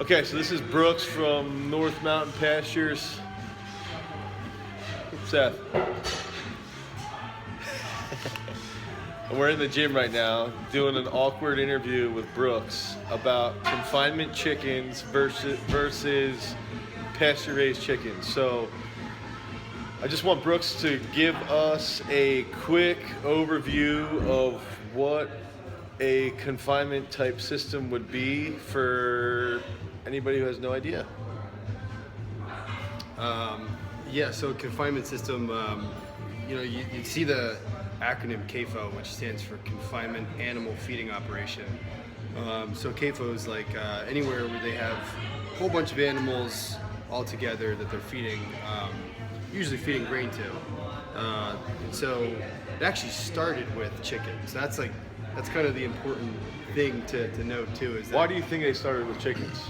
Okay, so this is Brooks from North Mountain Pastures. Seth. And we're in the gym right now doing an awkward interview with Brooks about confinement chickens versus pasture-raised chickens. So I just want Brooks to give us a quick overview of what a confinement type system would be for anybody who has no idea. So confinement system, you see the acronym CAFO, which stands for Confinement Animal Feeding Operation. So CAFO is like anywhere where they have a whole bunch of animals all together that they're feeding, usually feeding grain to. And so it actually started with chickens. That's kind of the important thing to note too. Is that Why do you think they started with chickens?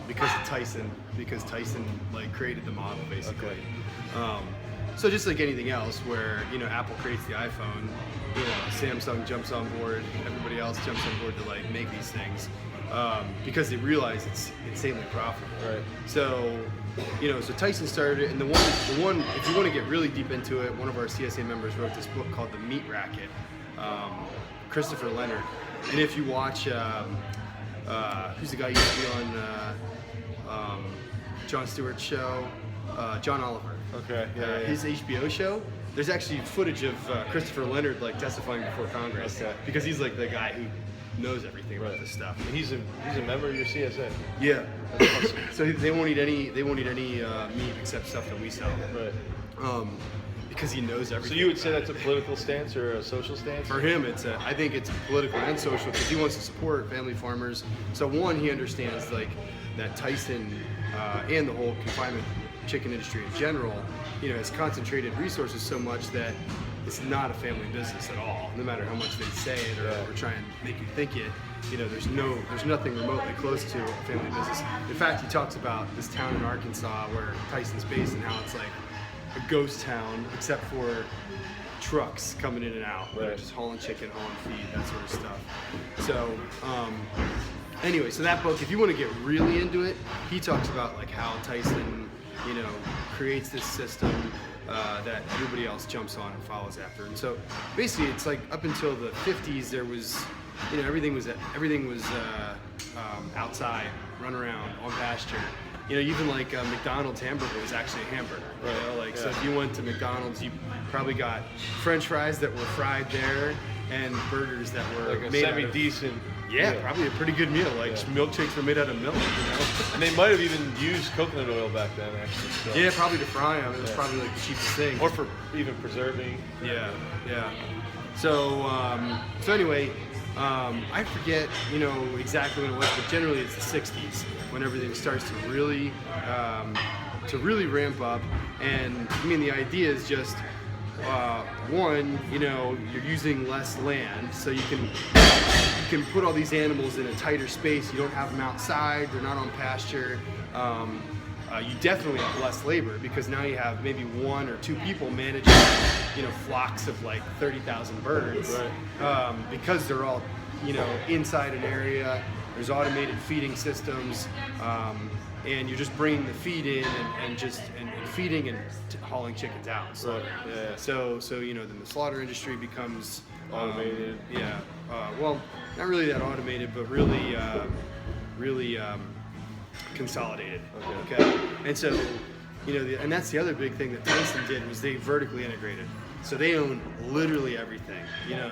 Because Tyson created the model basically. Okay. So just like anything else, where Apple creates the iPhone, Samsung jumps on board, everybody else jumps on board to make these things because they realize it's insanely profitable. Right. So so Tyson started it, and the one if you want to get really deep into it, one of our CSA members wrote this book called The Meat Racket, Christopher Leonard, and if you watch who's the guy who used to be on Jon Stewart's show, John Oliver. Okay. Yeah. His HBO show. There's actually footage of Christopher Leonard testifying before Congress. Okay. Because he's like the guy who knows everything about this stuff. And he's a member of your CSA. Yeah. That's awesome. So they won't eat any meat except stuff that we sell. Right. Because he knows everything. So you would say that's a political stance or a social stance? For him, I think it's political and social because he wants to support family farmers. So one, he understands that Tyson and the whole confinement chicken industry in general, has concentrated resources so much that it's not a family business at all. No matter how much they say it or try and make you think it, there's nothing remotely close to a family business. In fact, he talks about this town in Arkansas where Tyson's based and how it's like a ghost town except for trucks coming in and out. Right. They're just hauling chicken, hauling feed, that sort of stuff. So anyway, so that book, if you want to get really into it, he talks about how Tyson creates this system that everybody else jumps on and follows after. And so basically it's up until the 50s there was everything was outside, run around on pasture. Even McDonald's hamburger was actually a hamburger. Right. So if you went to McDonald's, you probably got French fries that were fried there and burgers that were a made semi-decent. Yeah, probably a pretty good meal. Milkshakes were made out of milk, And they might have even used coconut oil back then, actually. So. Yeah, probably to fry them. It was probably the cheapest thing. Or for even preserving. Yeah. So anyway, I forget, exactly when it was, but generally it's the 60s when everything starts to really ramp up. And the idea is just one, you're using less land, so you can put all these animals in a tighter space. You don't have them outside; they're not on pasture. You definitely have less labor because now you have maybe one or two people managing, flocks of 30,000 birds. Right. Because they're all, inside an area. There's automated feeding systems. And you're just bringing the feed in and feeding and hauling chickens out. So, right. Yeah. So then the slaughter industry becomes automated. Well, not really that automated, but really consolidated. Okay. And so, and that's the other big thing that Tyson did was they vertically integrated. So they own literally everything.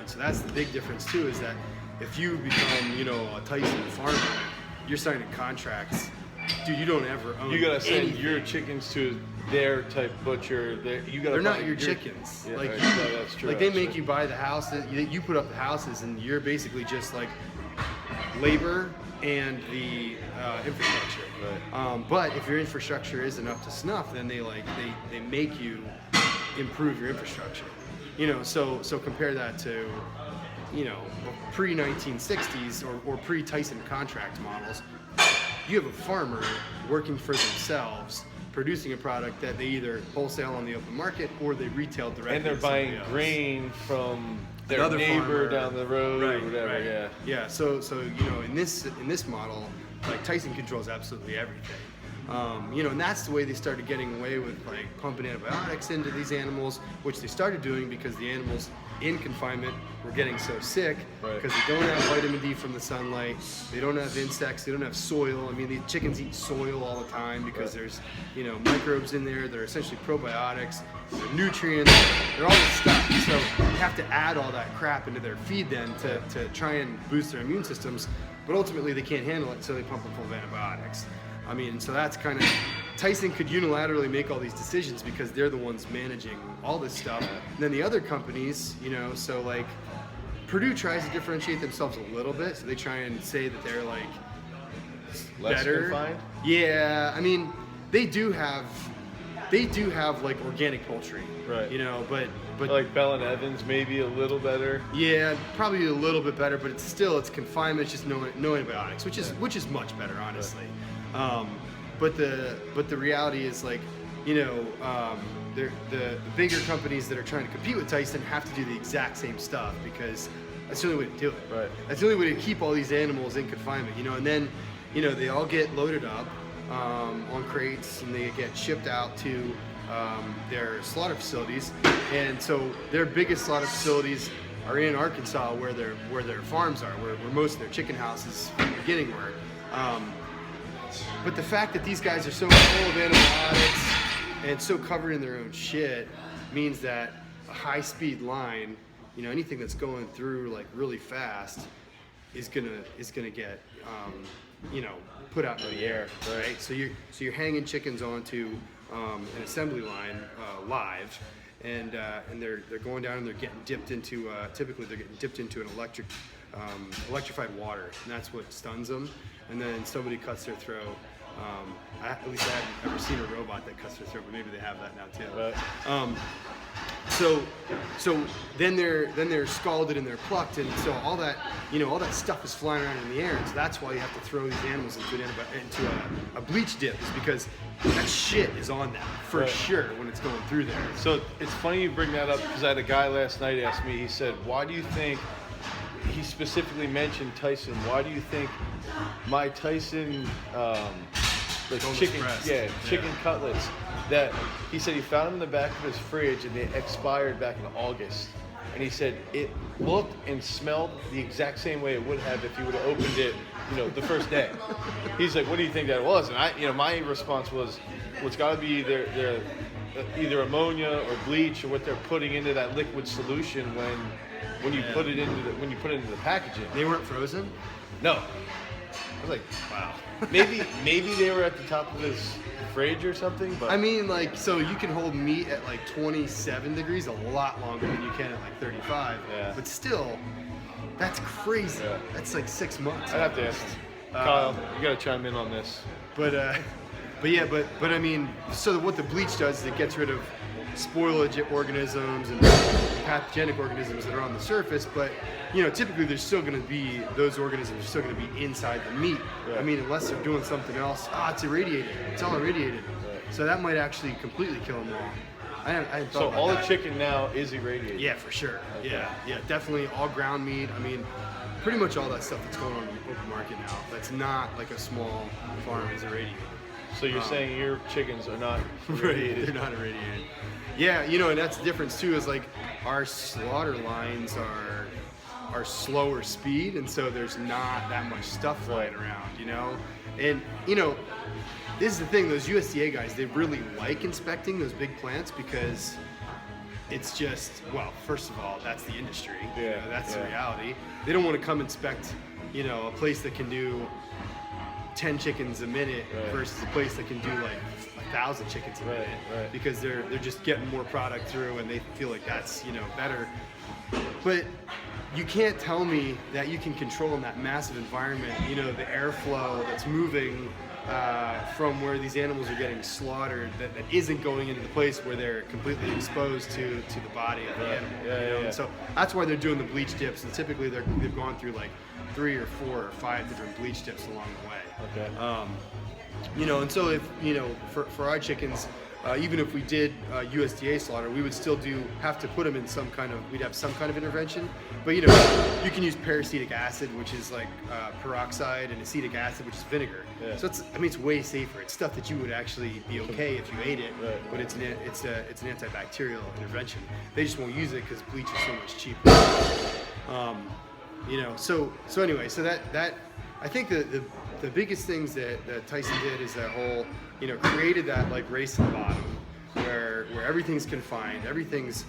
So that's the big difference too. Is that if you become a Tyson farmer, you're signing contracts. Dude, you don't ever own. You gotta send anything. your chickens to their type butcher. They're not your chickens. Yeah, right. That's true. They make you buy the house. You put up the houses, and you're basically just labor and the infrastructure. Right. But if your infrastructure isn't up to snuff, then they make you improve your infrastructure. So compare that to pre-1960s or pre-Tyson contract models. You have a farmer working for themselves, producing a product that they either wholesale on the open market or they retail directly. And they're to somebody buying else. grain from their another neighbor farmer down the road or whatever. Right. Yeah. Yeah. So you know, in this model, like Tyson controls absolutely everything. You know, and that's the way they started getting away with like pumping antibiotics into these animals, which they started doing because the animals in confinement were getting so sick because they don't have vitamin D from the sunlight, they don't have insects, they don't have soil. I mean, the chickens eat soil all the time because there's, you know, microbes in there that are essentially probiotics, they're nutrients, they're all this stuff. So you have to add all that crap into their feed then to try and boost their immune systems, but ultimately they can't handle it, so they pump them full of antibiotics. I mean, so that's kind of, Tyson could unilaterally make all these decisions because they're the ones managing all this stuff. And then the other companies, you know, so like Purdue tries to differentiate themselves a little bit, so they try and say that they're like Less better. confined? Yeah, I mean, they do have like organic poultry, Right. You know, but Like Bell and Evans, maybe a little better. yeah, probably a little bit better, but it's confinement, it's just no antibiotics, which is much better, honestly. But the reality is, like, you know, the bigger companies that are trying to compete with Tyson have to do the exact same stuff because that's the only way to do it. Right. That's the only way to keep all these animals in confinement, you know, and then, you know, they all get loaded up on crates and they get shipped out to their slaughter facilities. And so their biggest slaughter facilities are in Arkansas, where their farms are, where most of their chicken houses from the beginning were. But the fact that these guys are so full of antibiotics and so covered in their own shit means that a high-speed line, you know, anything that's going through like really fast is gonna get you know, put out into the air, right? So you're hanging chickens onto an assembly line live, and they're going down and they're getting dipped into typically they're getting dipped into an electrified water, and that's what stuns them. And then somebody cuts their throat. At least I haven't ever seen a robot that cuts their throat, but maybe they have that now too. So then they're scalded and they're plucked, and so all that, you know, all that stuff is flying around in the air, and so that's why you have to throw these animals into a bleach dip, is because that shit is on them for sure when it's going through there. So it's funny you bring that up because I had a guy last night ask me, he said, why do you think, he specifically mentioned Tyson, why do you think my Tyson like chicken cutlets, that he said he found them in the back of his fridge and they expired back in August, and he said it looked and smelled the exact same way it would have if you would have opened it, you know, the first day. He's like, what do you think that was? And I, you know, my response was, well, it's got to be either ammonia or bleach or what they're putting into that liquid solution when you put it into the packaging. They weren't frozen? No. I was like, wow. Maybe they were at the top of his fridge or something, but I mean, like, so you can hold meat at like 27 degrees a lot longer than you can at like 35. Yeah. But still, that's crazy. Yeah. That's like 6 months. I'd have to ask Kyle. You gotta chime in on this. But I mean, so what the bleach does is it gets rid of spoilage organisms and pathogenic organisms that are on the surface, but you know, typically there's still going to be, those organisms are still going to be inside the meat. Right. I mean, unless they're doing something else. It's irradiated. It's all irradiated. Right. So that might actually completely kill them all. I hadn't thought So about all that. the chicken now is irradiated. Yeah, for sure. Okay. Yeah, definitely all ground meat. I mean, pretty much all that stuff that's going on in the open market now, that's not like a small farm, is irradiated. So you're saying your chickens are not Right, irradiated? they're not irradiated. Yeah, you know, and that's the difference too, is like our slaughter lines are slower speed, and so there's not that much stuff flying around, you know? And, you know, this is the thing, those USDA guys, they really like inspecting those big plants because it's just, well, first of all, that's the industry. Yeah, You know, that's the reality. They don't want to come inspect, you know, a place that can do 10 chickens a minute versus a place that can do like 1,000 chickens a minute, because they're just getting more product through and they feel like that's, you know, better. But you can't tell me that you can control in that massive environment, you know, the airflow that's moving from where these animals are getting slaughtered, that isn't going into the place where they're completely exposed to the body of the animal. You know? And so that's why they're doing the bleach dips, and typically they've gone through like 3 or 4 or 5 different bleach dips along the way. Okay. You know, and so if, you know, for our chickens, even if we did USDA slaughter, we would still have to put them in we'd have some kind of intervention. But you know, you can use peracetic acid, which is like peroxide, and acetic acid, which is vinegar. Yeah. So it's way safer. It's stuff that you would actually be okay if you ate it, Right. but it's an antibacterial intervention. They just won't use it because bleach is so much cheaper. You know, so anyway, so that I think the biggest things that Tyson did is that whole, you know, created that like race to the bottom where everything's confined, everything's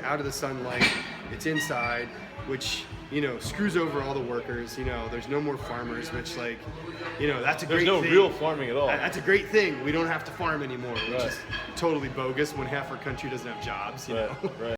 out of the sunlight, it's inside, which, you know, screws over all the workers. You know, there's no more farmers, which, like, you know, that's a great thing. There's no real farming at all. That's a great thing. We don't have to farm anymore, which Right. is totally bogus when half our country doesn't have jobs, you know. Right.